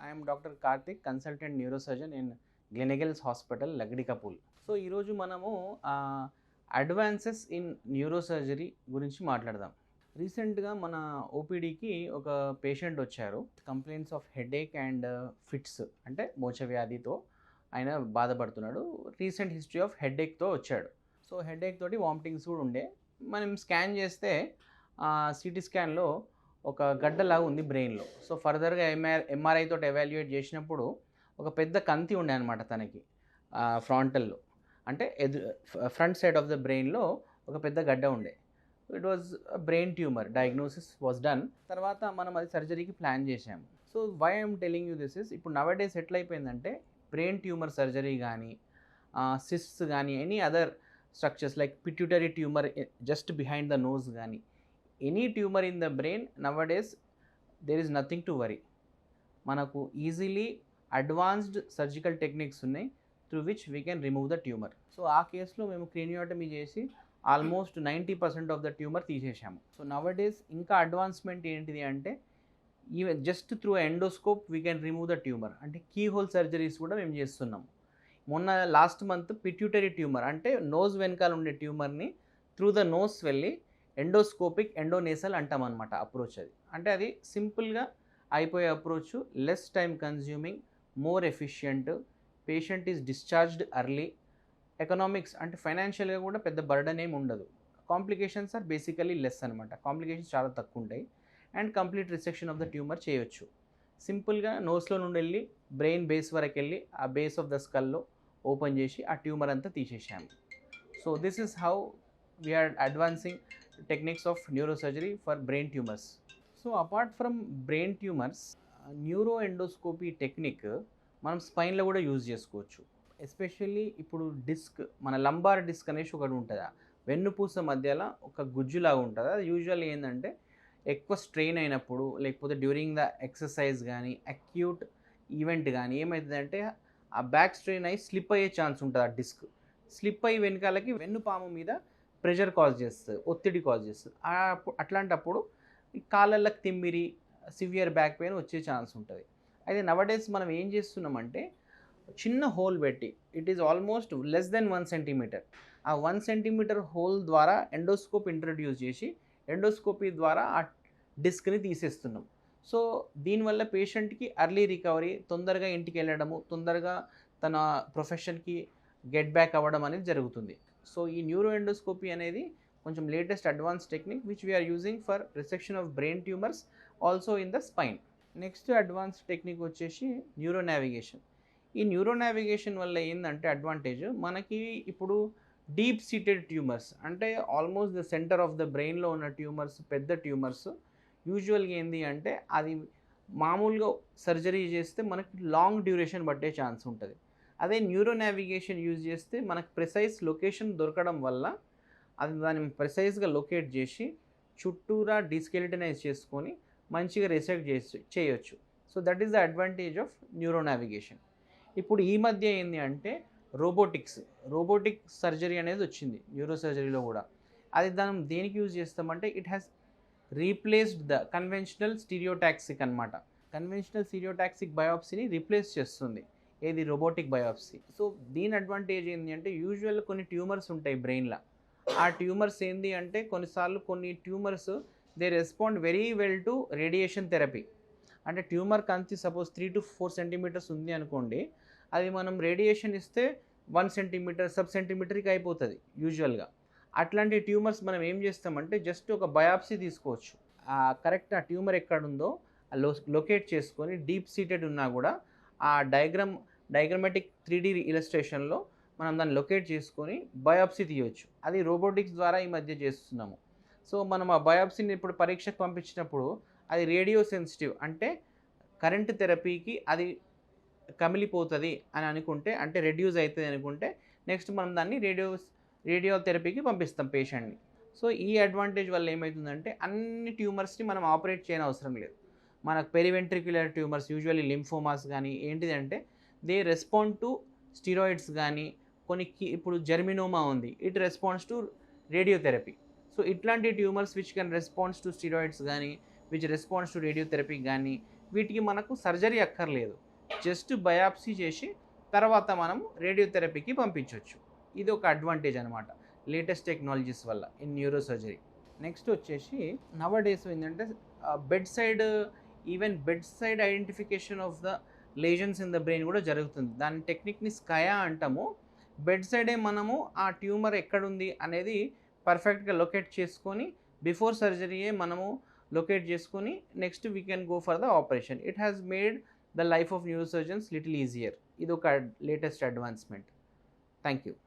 I am Dr. Karthik, consultant neurosurgeon in Gleneagles Hospital, Lagdikapul. So ఈరోజు మనము advances in neurosurgery గురించి మాట్లాడదాం. రీసెంట్గా మన ఓపీడీకి ఒక పేషెంట్ వచ్చారు. Complaints of headache and fits అంటే మోచ వ్యాధితో ఆయన బాధపడుతున్నాడు. రీసెంట్ హిస్టరీ ఆఫ్ హెడేక్తో వచ్చాడు. సో హెడేక్ తోటి వామిటింగ్స్ కూడా ఉండే. మనం స్కాన్ చేస్తే సిటీ స్కాన్లో ఒక గడ్డలాగా ఉంది బ్రెయిన్లో. సో ఫర్దర్గా ఎంఆర్ఐ తోటి ఎవాల్యుయేట్ చేసినప్పుడు ఒక పెద్ద కంతి ఉండే అనమాట తనకి ఫ్రాంటల్లో, అంటే ఫ్రంట్ సైడ్ ఆఫ్ ద బ్రెయిన్లో ఒక పెద్ద గడ్డ ఉండే. It was brain tumour. Diagnosis was done. తర్వాత మనం అది సర్జరీకి ప్లాన్ చేసాము. So why I'm telling you this is, ఇప్పుడు నవడేస్ ఎట్లయిపోయిందంటే బ్రెయిన్ ట్యూమర్ సర్జరీ కానీ సిస్ట్స్ కానీ any other structures like pituitary tumour just behind the nose కానీ any tumour in the brain nowadays there is nothing to worry. మనకు easily advanced surgical techniques ఉన్నాయి through which we can remove the tumour. So ఆ కేసులో మేము craniotomy చేసి almost 90% of the tumour తీసేసాము. So nowadays ఇంకా advancement ఏంటిది అంటే even just through endoscope we can remove the tumour. అంటే కీ హోల్ సర్జరీస్ కూడా మేము చేస్తున్నాము. మొన్న లాస్ట్ మంత్ పిట్యూటరీ ట్యూమర్ అంటే నోస్ వెనకాల ఉండే ట్యూమర్ని త్రూ ద నోస్ వెళ్ళి ఎండోస్కోపిక్ ఎండోనేసల్ అంటాం అనమాట అప్రోచ్. అది అంటే అది సింపుల్గా అయిపోయే approach, less time consuming, more efficient, patient is discharged early, economics అంటే ఫైనాన్షియల్గా కూడా పెద్ద బర్డన్ ఏమి ఉండదు. కాంప్లికేషన్స్ ఆర్ బేసికలీ లెస్ అనమాట. కాంప్లికేషన్స్ చాలా తక్కువ ఉంటాయి and complete resection of the tumour చేయొచ్చు. సింపుల్గా నోస్లో నుండి వెళ్ళి బ్రెయిన్ బేస్ వరకు వెళ్ళి ఆ బేస్ ఆఫ్ ద స్కల్లో ఓపెన్ చేసి ఆ ట్యూమర్ అంతా తీసేసాము. So this is how we are advancing techniques of neurosurgery for brain tumors. So apart from brain tumors, neuroendoscopy technique మనం స్పైన్లో కూడా యూజ్ చేసుకోవచ్చు. ఎస్పెషల్లీ ఇప్పుడు డిస్క్, మన లంబార్ డిస్క్ అనేసి ఒకటి ఉంటుంది, వెన్నుపూస మధ్యలో ఒక గుజ్జులాగా ఉంటుంది. అది యూజువల్లీ ఏంటంటే ఎక్కువ స్ట్రెయిన్ అయినప్పుడు లేకపోతే డ్యూరింగ్ ద ఎక్సర్సైజ్ కానీ అక్యూట్ ఈవెంట్ కానీ ఏమవుతుందంటే ఆ బ్యాక్ స్ట్రెయిన్ అయ్యి స్లిప్ అయ్యే ఛాన్స్ ఉంటుంది. ఆ డిస్క్ స్లిప్ అయ్యి వెనకాలకి వెన్నుపాము మీద ప్రెషర్ కాజ్ చేస్తుంది, ఒత్తిడి కాజ్ చేస్తుంది. అట్లాంటప్పుడు కాళ్ళకి తిమ్మిరి, సివియర్ బ్యాక్ పెయిన్ వచ్చే ఛాన్స్ ఉంటుంది. అయితే నవడేస్ మనం ఏం చేస్తున్నామంటే చిన్న హోల్ పెట్టి, it is almost less than 1 centimetre, ఆ 1 సెంటీమీటర్ హోల్ ద్వారా ఎండోస్కోప్ ఇంట్రడ్యూస్ చేసి ఎండోస్కోపీ ద్వారా ఆ డిస్క్ని తీసేస్తున్నాం. సో దీనివల్ల పేషెంట్కి ఎర్లీ రికవరీ, తొందరగా ఇంటికి వెళ్ళడము, తొందరగా తన ప్రొఫెషన్కి గెట్ బ్యాక్ అవ్వడం అనేది జరుగుతుంది. సో ఈ న్యూరోఎండోస్కోపీ అనేది కొంచెం latest advance technique which we are using for resection of brain tumours also in the spine. Next advance technique వచ్చేసి న్యూరో నావిగేషన్. ఈ న్యూరో నావిగేషన్ వల్ల ఏంటంటే అడ్వాంటేజ్, మనకి ఇప్పుడు డీప్ సీటెడ్ ట్యూమర్స్ అంటే almost the centre of the బ్రెయిన్లో ఉన్న tumours, పెద్ద ట్యూమర్స్ యూజువల్గా ఏంటి అంటే అది మామూలుగా సర్జరీ చేస్తే మనకి లాంగ్ డ్యూరేషన్ పట్టే ఛాన్స్ ఉంటుంది. అదే న్యూరో నావిగేషన్ యూజ్ చేస్తే మనకు ప్రిసైజ్ లొకేషన్ దొరకడం వల్ల అది దాన్ని ప్రిసైజ్గా లొకేట్ చేసి చుట్టూరా డిస్కెలిటనైజ్ చేసుకొని మంచిగా రిసెక్ట్ చేయొచ్చు. So that is the advantage of neuro navigation. ఇప్పుడు ఈ మధ్య ఏంటి అంటే రోబోటిక్ సర్జరీ అనేది వచ్చింది న్యూరో సర్జరీలో కూడా. అది దేనికి యూజ్ చేస్తామంటే it has replaced the conventional stereotactic అనమాట. కన్వెన్షనల్ స్టీరియోటాక్సిక్ బయాప్సీని రీప్లేస్ చేస్తుంది ఏది, రోబోటిక్ బయాప్సీ. సో దీని అడ్వాంటేజ్ ఏంటి అంటే యూజువల్ కొన్ని ట్యూమర్స్ ఉంటాయి బ్రెయిన్లో. ఆ ట్యూమర్స్ ఏంటి అంటే కొన్నిసార్లు కొన్ని tumours they respond very well to radiation therapy. అంటే ట్యూమర్ కంచి సపోజ్ 3 to 4 సెంటీమీటర్స్ ఉంది అనుకోండి, అది మనం రేడియేషన్ ఇస్తే 1 సెంటీమీటర్ సబ్ సెంటీమీటర్కి అయిపోతుంది యూజువల్గా. అట్లాంటి ట్యూమర్స్ మనం ఏం చేస్తామంటే జస్ట్ ఒక బయాప్సీ తీసుకోవచ్చు, కరెక్ట్ ఆ ట్యూమర్ ఎక్కడుందో లొకేట్ చేసుకొని డీప్ సీటెడ్ ఉన్నా కూడా ఆ డయాగ్రమాటిక్ 3D ఇలస్ట్రేషన్లో మనం దాన్ని లొకేట్ చేసుకొని బయాప్సీ తీయవచ్చు. అది రోబోటిక్స్ ద్వారా ఈ మధ్య చేస్తున్నాము. సో మనం ఆ బయాప్సీని ఇప్పుడు పరీక్షకు పంపించినప్పుడు అది రేడియో సెన్సిటివ్ అంటే కరెంట్ థెరపీకి అది కమిలిపోతుంది అని అనుకుంటే, అంటే రెడ్యూస్ అవుతుంది అనుకుంటే నెక్స్ట్ మనం దాన్ని రేడియో థెరపీకి పంపిస్తాం పేషెంట్ని. సో ఈ అడ్వాంటేజ్ వల్ల ఏమవుతుందంటే అన్ని ట్యూమర్స్ని మనం ఆపరేట్ చేయని అవసరం లేదు. మనకు పెరివెంట్రిక్యులర్ ట్యూమర్స్ యూజువల్లీ లింఫోమాస్ కానీ ఏంటిదంటే దే రెస్పాండ్ టు స్టీరాయిడ్స్ కానీ, కొన్ని ఇప్పుడు జెర్మినోమా ఉంది, it responds to radiotherapy. So ఇట్లాంటి tumours which can response to steroids కానీ, విచ్ రెస్పాన్స్ టు రేడియోథెరపీ కానీ, వీటికి మనకు సర్జరీ అక్కర్లేదు, జస్ట్ బయాప్సీ చేసి తర్వాత మనం రేడియోథెరపీకి పంపించవచ్చు. ఇది ఒక అడ్వాంటేజ్ అనమాట లేటెస్ట్ టెక్నాలజీస్ వల్ల ఇన్ న్యూరో సర్జరీ. నెక్స్ట్ వచ్చేసి నవడేస్ ఏంటంటే bed side identification of the lesions in the brain కూడా జరుగుతుంది. దాని టెక్నిక్ని స్కయా అంటాము. బెడ్ సైడే మనము ఆ ట్యూమర్ ఎక్కడుంది అనేది పర్ఫెక్ట్గా లొకేట్ చేసుకొని బిఫోర్ సర్జరీయే మనము లొకేట్ చేసుకొని next we can go for the operation. It has made the life of neuro surgeons little easier. ఇది ఒక లేటెస్ట్ అడ్వాన్స్మెంట్. Thank you.